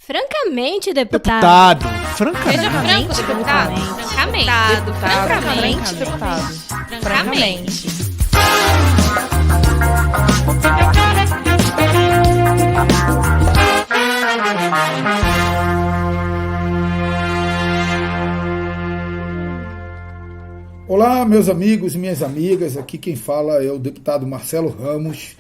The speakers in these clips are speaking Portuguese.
Francamente, deputado. Francamente. Seja franco, deputado. Francamente. Deputado. Francamente. Olá, meus amigos e minhas amigas, aqui quem fala é o deputado Marcelo Ramos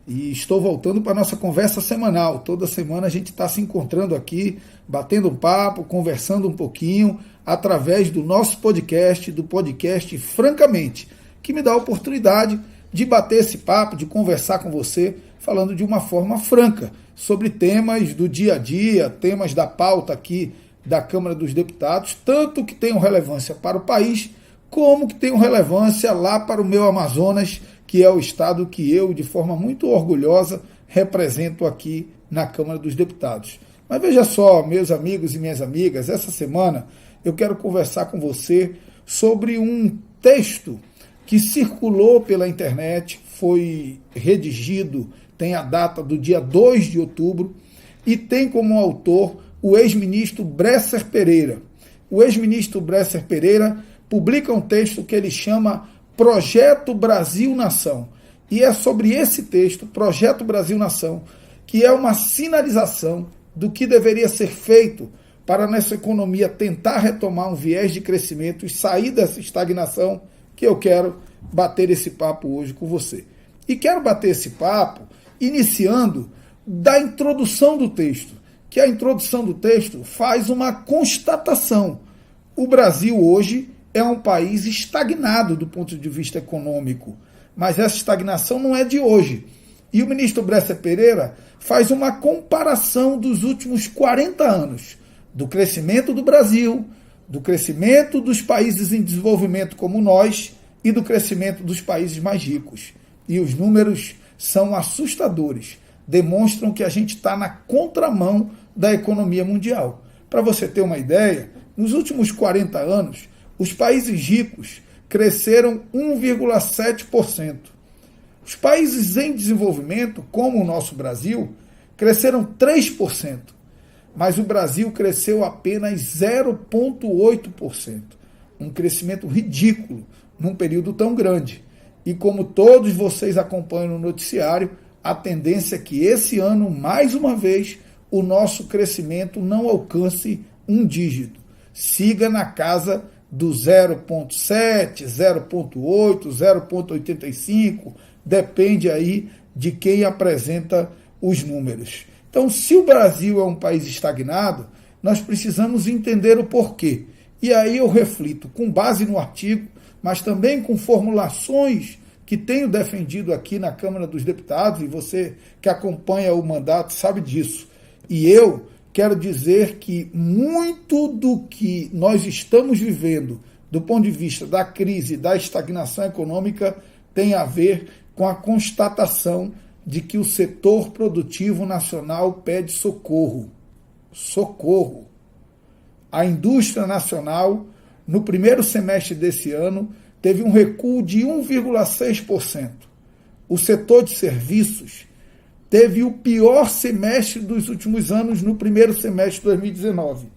e estou voltando para a nossa conversa semanal. Toda semana a gente está se encontrando aqui, batendo um papo, conversando um pouquinho, através do nosso podcast, do podcast Francamente, que me dá a oportunidade de bater esse papo, de conversar com você, falando de uma forma franca, sobre temas do dia a dia, temas da pauta aqui da Câmara dos Deputados, tanto que tenham relevância para o país, como que tenham relevância lá para o meu Amazonas, que é o estado que eu, de forma muito orgulhosa, represento aqui na Câmara dos Deputados. Mas veja só, meus amigos e minhas amigas, essa semana eu quero conversar com você sobre um texto que circulou pela internet, foi redigido, tem a data do dia 2 de outubro, e tem como autor o ex-ministro Bresser Pereira. O ex-ministro Bresser Pereira publica um texto que ele chama Projeto Brasil Nação. E é sobre esse texto, Projeto Brasil Nação, que é uma sinalização do que deveria ser feito para nessa economia tentar retomar um viés de crescimento e sair dessa estagnação, que eu quero bater esse papo hoje com você. E quero bater esse papo iniciando da introdução do texto, que a introdução do texto faz uma constatação. O Brasil hoje é um país estagnado do ponto de vista econômico, mas essa estagnação não é de hoje. E o ministro Bresser Pereira faz uma comparação dos últimos 40 anos, do crescimento do Brasil, do crescimento dos países em desenvolvimento como nós e do crescimento dos países mais ricos. E os números são assustadores, demonstram que a gente está na contramão da economia mundial. Para você ter uma ideia, nos últimos 40 anos, os países ricos cresceram 1,7%. Os países em desenvolvimento, como o nosso Brasil, cresceram 3%. Mas o Brasil cresceu apenas 0,8%. Um crescimento ridículo num período tão grande. E como todos vocês acompanham no noticiário, a tendência é que esse ano, mais uma vez, o nosso crescimento não alcance um dígito. Siga na casa do 0,7, 0,8, 0,85, depende aí de quem apresenta os números. Então, se o Brasil é um país estagnado, nós precisamos entender o porquê. E aí eu reflito, com base no artigo, mas também com formulações que tenho defendido aqui na Câmara dos Deputados, e você que acompanha o mandato sabe disso. E eu quero dizer que muito do que nós estamos vivendo do ponto de vista da crise, da estagnação econômica, tem a ver com a constatação de que o setor produtivo nacional pede socorro. Socorro. A indústria nacional, no primeiro semestre desse ano, teve um recuo de 1,6%. O setor de serviços teve o pior semestre dos últimos anos no primeiro semestre de 2019.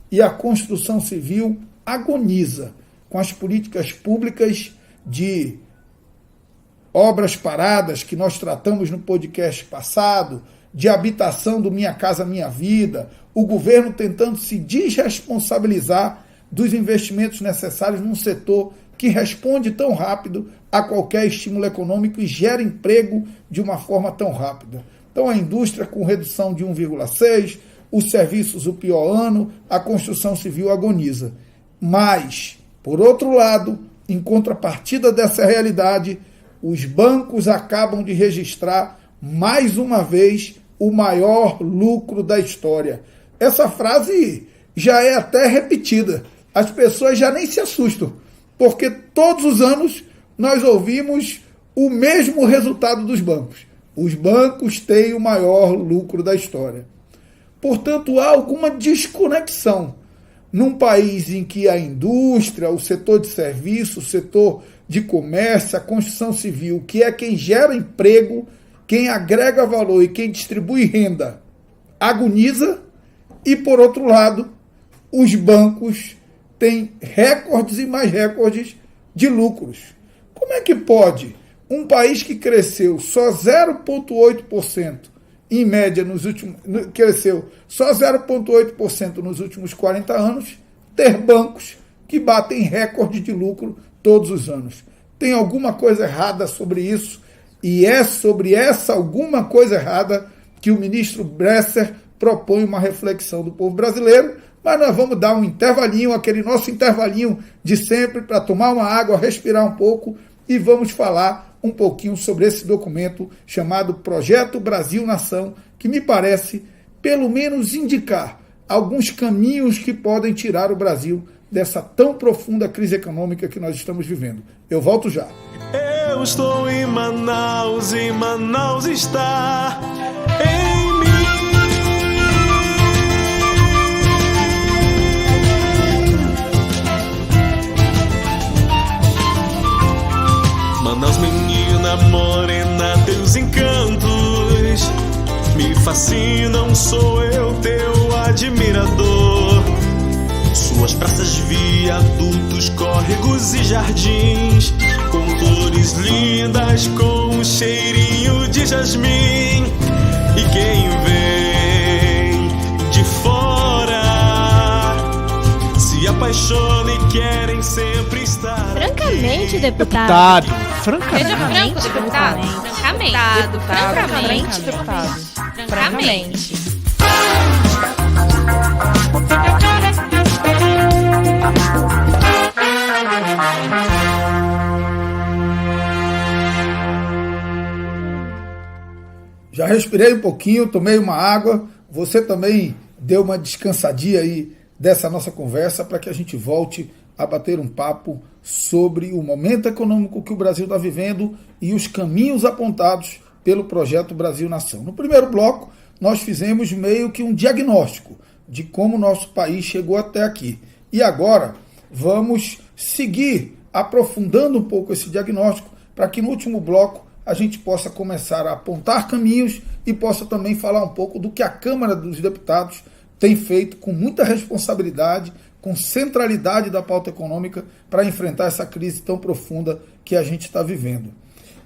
E a construção civil agoniza com as políticas públicas de obras paradas que nós tratamos no podcast passado, de habitação do Minha Casa Minha Vida, o governo tentando se desresponsabilizar dos investimentos necessários num setor que responde tão rápido a qualquer estímulo econômico e gera emprego de uma forma tão rápida. Então a indústria com redução de 1,6%, os serviços o pior ano, a construção civil agoniza. Mas, por outro lado, em contrapartida dessa realidade, os bancos acabam de registrar mais uma vez o maior lucro da história. Essa frase já é até repetida. As pessoas já nem se assustam, porque todos os anos nós ouvimos o mesmo resultado dos bancos. Os bancos têm o maior lucro da história. Portanto, há alguma desconexão num país em que a indústria, o setor de serviço, o setor de comércio, a construção civil, que é quem gera emprego, quem agrega valor e quem distribui renda, agoniza, E, por outro lado, os bancos têm recordes e mais recordes de lucros. Como é que pode um país que cresceu só 0,8% em média cresceu só 0,8% nos últimos 40 anos, ter bancos que batem recorde de lucro todos os anos? Tem alguma coisa errada sobre isso, e é sobre essa alguma coisa errada que o ministro Bresser propõe uma reflexão do povo brasileiro. Mas nós vamos dar um intervalinho, aquele nosso intervalinho de sempre, para tomar uma água, respirar um pouco, e vamos falar um pouquinho sobre esse documento chamado Projeto Brasil Nação, que me parece, pelo menos, indicar alguns caminhos que podem tirar o Brasil dessa tão profunda crise econômica que nós estamos vivendo. Eu volto já. Eu estou em Manaus e Manaus está em mim. Manaus, menina morena, teus encantos me fascinam, sou eu teu admirador. Suas praças, viadutos, córregos e jardins, com flores lindas, com um cheirinho de jasmim. E quem vem de fora se apaixona e querem sempre estar Francamente, aqui. deputado. Seja franco, deputado. Francamente. Deputado. Francamente. Já respirei um pouquinho, tomei uma água. Você também deu uma descansadinha aí dessa nossa conversa para que a gente volte a bater um papo sobre o momento econômico que o Brasil está vivendo e os caminhos apontados pelo Projeto Brasil Nação. No primeiro bloco, nós fizemos meio que um diagnóstico de como o nosso país chegou até aqui. E agora vamos seguir aprofundando um pouco esse diagnóstico para que no último bloco a gente possa começar a apontar caminhos e possa também falar um pouco do que a Câmara dos Deputados tem feito com muita responsabilidade, com centralidade da pauta econômica para enfrentar essa crise tão profunda que a gente está vivendo.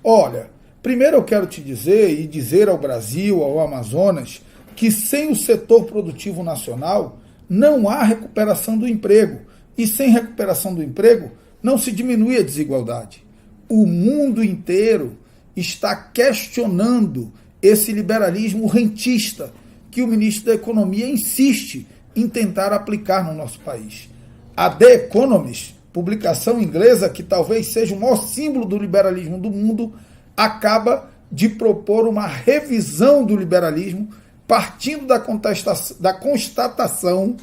Olha, primeiro eu quero te dizer e dizer ao Brasil, ao Amazonas, que sem o setor produtivo nacional não há recuperação do emprego. E sem recuperação do emprego não se diminui a desigualdade. O mundo inteiro está questionando esse liberalismo rentista que o ministro da Economia insiste em tentar aplicar no nosso país. A The Economist, publicação inglesa que talvez seja o maior símbolo do liberalismo do mundo, acaba de propor uma revisão do liberalismo partindo da constatação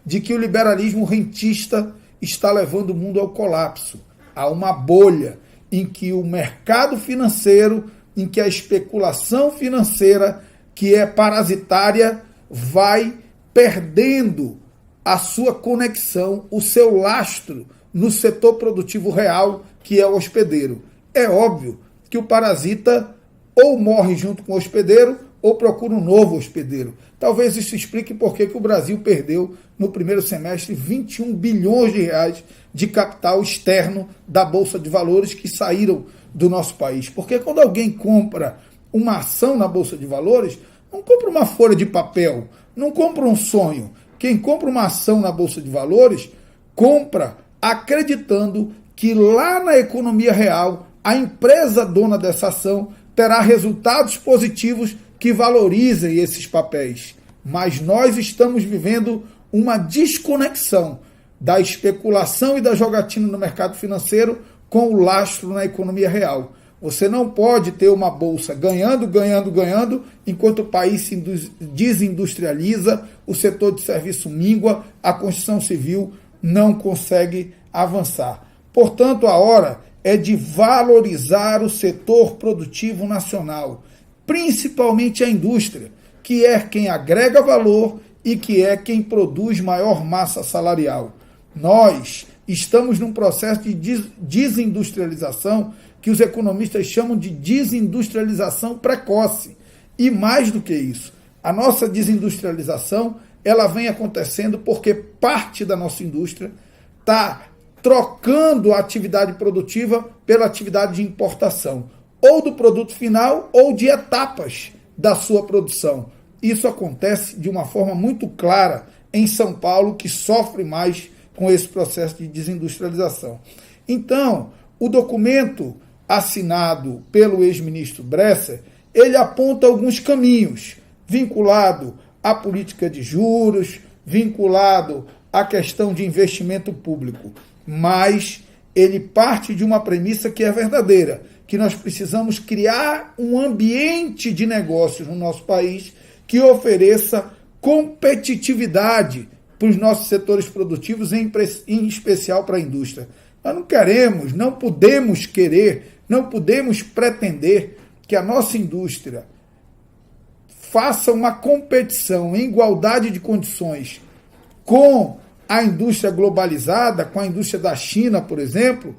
de que o liberalismo rentista está levando o mundo ao colapso, a uma bolha em que o mercado financeiro, em que a especulação financeira, que é parasitária, vai perdendo a sua conexão, o seu lastro no setor produtivo real, que é o hospedeiro. É óbvio que o parasita ou morre junto com o hospedeiro ou procura um novo hospedeiro. Talvez isso explique por que o Brasil perdeu no primeiro semestre 21 bilhões de reais de capital externo da Bolsa de Valores que saíram do nosso país. Porque quando alguém compra uma ação na Bolsa de Valores, não compra uma folha de papel, não compra um sonho. Quem compra uma ação na Bolsa de Valores, compra acreditando que lá na economia real, a empresa dona dessa ação terá resultados positivos que valorizem esses papéis. Mas nós estamos vivendo uma desconexão da especulação e da jogatina no mercado financeiro com o lastro na economia real. Você não pode ter uma bolsa ganhando, enquanto o país se desindustrializa, o setor de serviço mingua, a construção civil não consegue avançar. Portanto, a hora é de valorizar o setor produtivo nacional, principalmente a indústria, que é quem agrega valor e que é quem produz maior massa salarial. Nós estamos num processo de desindustrialização que os economistas chamam de desindustrialização precoce. E mais do que isso, a nossa desindustrialização ela vem acontecendo porque parte da nossa indústria está trocando a atividade produtiva pela atividade de importação, ou do produto final ou de etapas da sua produção. Isso acontece de uma forma muito clara em São Paulo, que sofre mais com esse processo de desindustrialização. Então, o documento assinado pelo ex-ministro Bresser, ele aponta alguns caminhos, vinculado à política de juros, vinculado à questão de investimento público, mas ele parte de uma premissa que é verdadeira, que nós precisamos criar um ambiente de negócios no nosso país que ofereça competitividade para os nossos setores produtivos, em especial para a indústria. Nós não queremos, não podemos querer, não podemos pretender que a nossa indústria faça uma competição em igualdade de condições com a indústria globalizada, com a indústria da China, por exemplo,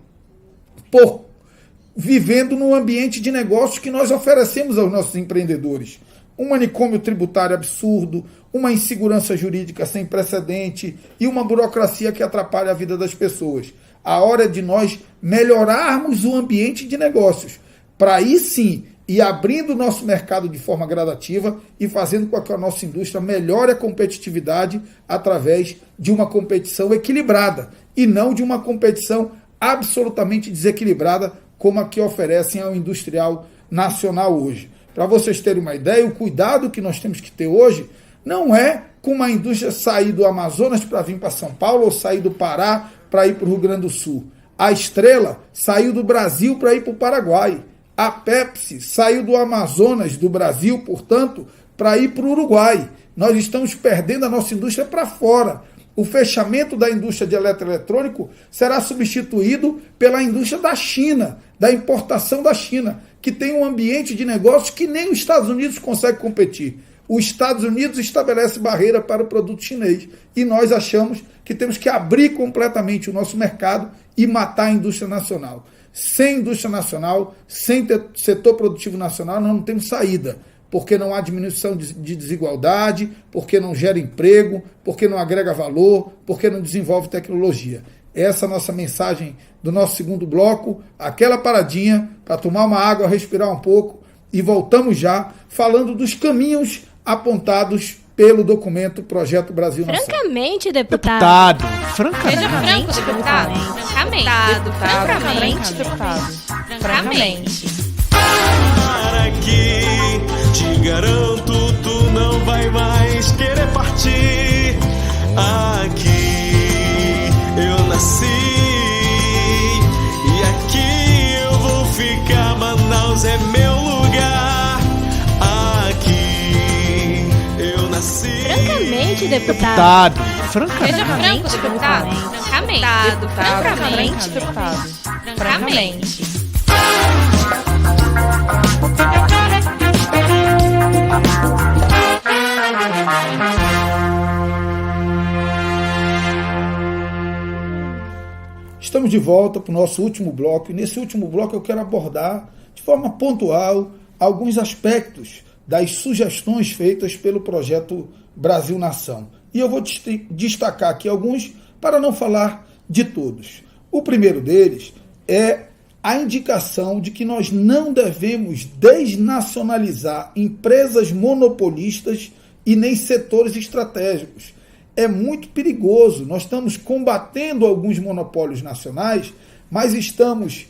vivendo num ambiente de negócios que nós oferecemos aos nossos empreendedores. Um manicômio tributário absurdo, uma insegurança jurídica sem precedente e uma burocracia que atrapalha a vida das pessoas. A hora é de nós melhorarmos o ambiente de negócios, para aí sim ir abrindo o nosso mercado de forma gradativa e fazendo com que a nossa indústria melhore a competitividade através de uma competição equilibrada e não de uma competição absolutamente desequilibrada como a que oferecem ao industrial nacional hoje. Para vocês terem uma ideia, o cuidado que nós temos que ter hoje não é com uma indústria sair do Amazonas para vir para São Paulo ou sair do Pará para ir para o Rio Grande do Sul. A Estrela saiu do Brasil para ir para o Paraguai. A Pepsi saiu do Amazonas, do Brasil, portanto, para ir para o Uruguai. Nós estamos perdendo a nossa indústria para fora. O fechamento da indústria de eletroeletrônico será substituído pela indústria da China, da importação da China, que tem um ambiente de negócios que nem os Estados Unidos consegue competir. Os Estados Unidos estabelece barreira para o produto chinês e nós achamos que temos que abrir completamente o nosso mercado e matar a indústria nacional. Sem indústria nacional, sem setor produtivo nacional, nós não temos saída, porque não há diminuição de desigualdade, porque não gera emprego, porque não agrega valor, porque não desenvolve tecnologia. Essa é a nossa mensagem do nosso segundo bloco, aquela paradinha para tomar uma água, respirar um pouco, e voltamos já falando dos caminhos apontados pelo documento Projeto Brasil Nação. Francamente, deputado. Seja franco, deputado. Francamente. Para que te garanto, tu não vai mais querer partir. Aqui eu nasci e aqui eu vou ficar. Manaus é meu lugar. Aqui eu nasci. Francamente, deputado. Seja franco, deputado. Francamente. Estamos de volta para o nosso último bloco, e nesse último bloco eu quero abordar de forma pontual alguns aspectos das sugestões feitas pelo Projeto Brasil Nação. E eu vou destacar aqui alguns para não falar de todos. O primeiro deles é a indicação de que nós não devemos desnacionalizar empresas monopolistas e nem setores estratégicos. É muito perigoso. Nós estamos combatendo alguns monopólios nacionais, mas estamos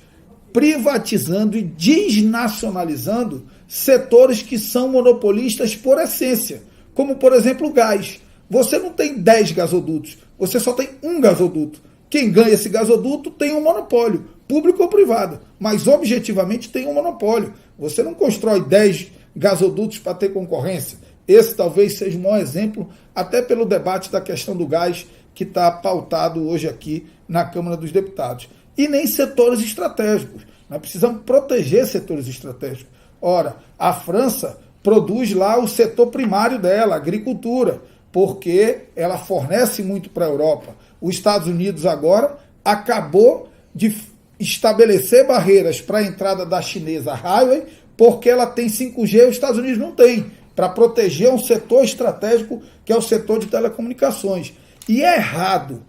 privatizando e desnacionalizando setores que são monopolistas por essência, como, por exemplo, o gás. Você não tem 10 gasodutos, você só tem um gasoduto. Quem ganha esse gasoduto tem um monopólio, público ou privado, mas objetivamente tem um monopólio. Você não constrói 10 gasodutos para ter concorrência. Esse talvez seja o maior exemplo, até pelo debate da questão do gás que está pautado hoje aqui na Câmara dos Deputados. E nem setores estratégicos. Nós precisamos proteger setores estratégicos. Ora, a França produz lá o setor primário dela, a agricultura, porque ela fornece muito para a Europa. Os Estados Unidos agora acabou de estabelecer barreiras para a entrada da chinesa Huawei, porque ela tem 5G e os Estados Unidos não tem. para proteger um setor estratégico que é o setor de telecomunicações. E é errado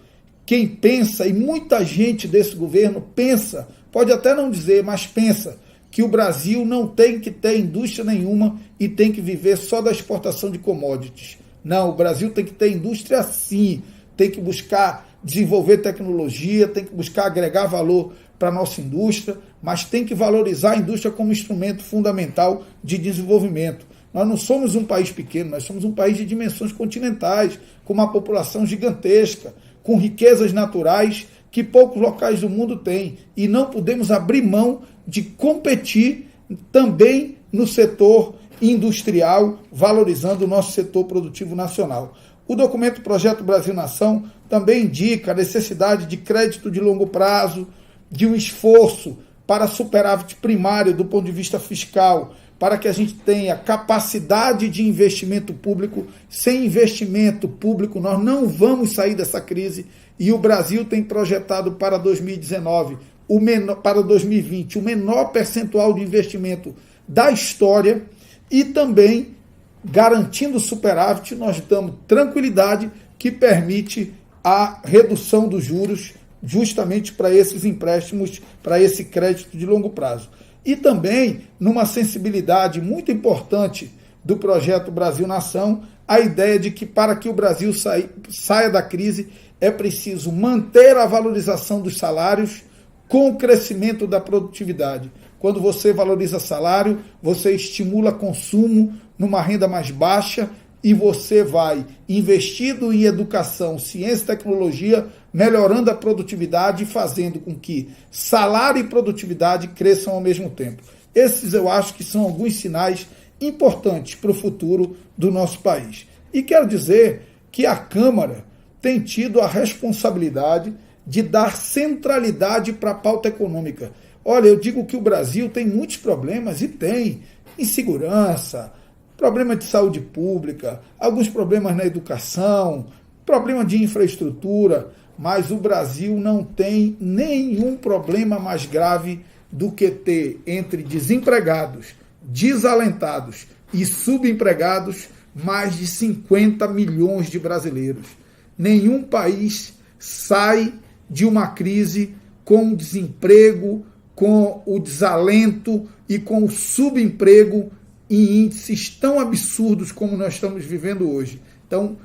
quem pensa, e muita gente desse governo pensa, pode até não dizer, mas pensa, que o Brasil não tem que ter indústria nenhuma e tem que viver só da exportação de commodities. Não, o Brasil tem que ter indústria sim, tem que buscar desenvolver tecnologia, tem que buscar agregar valor para a nossa indústria, mas tem que valorizar a indústria como instrumento fundamental de desenvolvimento. Nós não somos um país pequeno, nós somos um país de dimensões continentais, com uma população gigantesca, com riquezas naturais que poucos locais do mundo têm, e não podemos abrir mão de competir também no setor industrial, valorizando o nosso setor produtivo nacional. O documento Projeto Brasil Nação também indica a necessidade de crédito de longo prazo, de um esforço para superávit primário do ponto de vista fiscal, para que a gente tenha capacidade de investimento público. Sem investimento público, nós não vamos sair dessa crise, e o Brasil tem projetado para 2019, para 2020, o menor percentual de investimento da história, e também, garantindo superávit, nós damos tranquilidade que permite a redução dos juros justamente para esses empréstimos, para esse crédito de longo prazo. E também, numa sensibilidade muito importante do projeto Brasil Nação, a ideia de que para que o Brasil saia da crise é preciso manter a valorização dos salários com o crescimento da produtividade. Quando você valoriza salário, você estimula consumo numa renda mais baixa e você vai investindo em educação, ciência e tecnologia, melhorando a produtividade e fazendo com que salário e produtividade cresçam ao mesmo tempo. Esses eu acho que são alguns sinais importantes para o futuro do nosso país. E quero dizer que a Câmara tem tido a responsabilidade de dar centralidade para a pauta econômica. Olha, eu digo que o Brasil tem muitos problemas, e tem, insegurança, problema de saúde pública, alguns problemas na educação, problema de infraestrutura, mas o Brasil não tem nenhum problema mais grave do que ter entre desempregados, desalentados e subempregados mais de 50 milhões de brasileiros. Nenhum país sai de uma crise com o desemprego, com o desalento e com o subemprego em índices tão absurdos como nós estamos vivendo hoje. Então,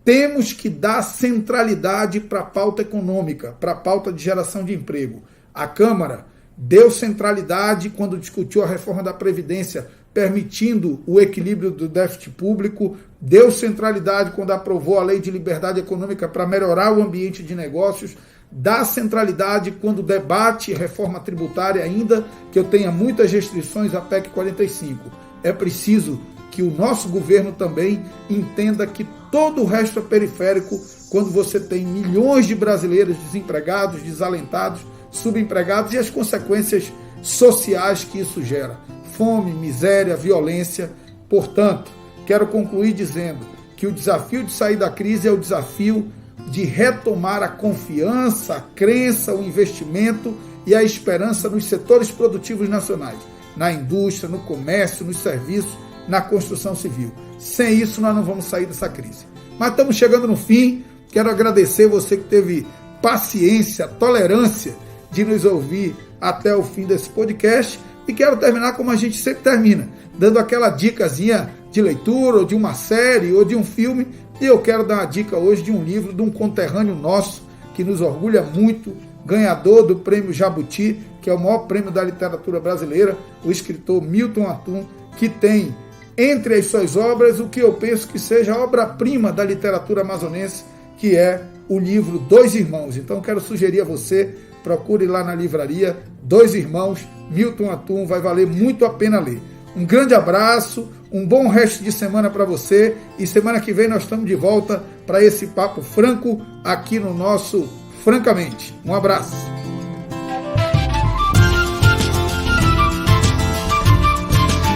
temos que dar centralidade para a pauta econômica, para a pauta de geração de emprego. A Câmara deu centralidade quando discutiu a reforma da Previdência, permitindo o equilíbrio do déficit público, deu centralidade quando aprovou a Lei de Liberdade Econômica para melhorar o ambiente de negócios, dá centralidade quando debate reforma tributária, ainda que eu tenha muitas restrições à PEC 45. É preciso que o nosso governo também entenda que todo o resto é periférico quando você tem milhões de brasileiros desempregados, desalentados, subempregados e as consequências sociais que isso gera. Fome, miséria, violência. Portanto, quero concluir dizendo que o desafio de sair da crise é o desafio de retomar a confiança, a crença, o investimento e a esperança nos setores produtivos nacionais, na indústria, no comércio, nos serviços, na construção civil. Sem isso, nós não vamos sair dessa crise. Mas estamos chegando no fim. Quero agradecer você que teve paciência, tolerância de nos ouvir até o fim desse podcast. E quero terminar como a gente sempre termina, dando aquela dicasinha de leitura, ou de uma série, ou de um filme. E eu quero dar uma dica hoje de um livro de um conterrâneo nosso, que nos orgulha muito, ganhador do Prêmio Jabuti, que é o maior prêmio da literatura brasileira, o escritor Milton Atum, que tem entre as suas obras o que eu penso que seja a obra-prima da literatura amazonense, que é o livro Dois Irmãos. Então quero sugerir a você, procure lá na livraria Dois Irmãos, Milton Atum, vai valer muito a pena ler. Um grande abraço, um bom resto de semana para você, e semana que vem nós estamos de volta para esse papo franco aqui no nosso Francamente. Um abraço.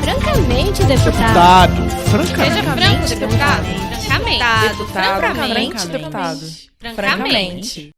Francamente, deputado. Seja franco, deputado. Francamente. Deputado. Francamente. Francamente, deputado. Francamente.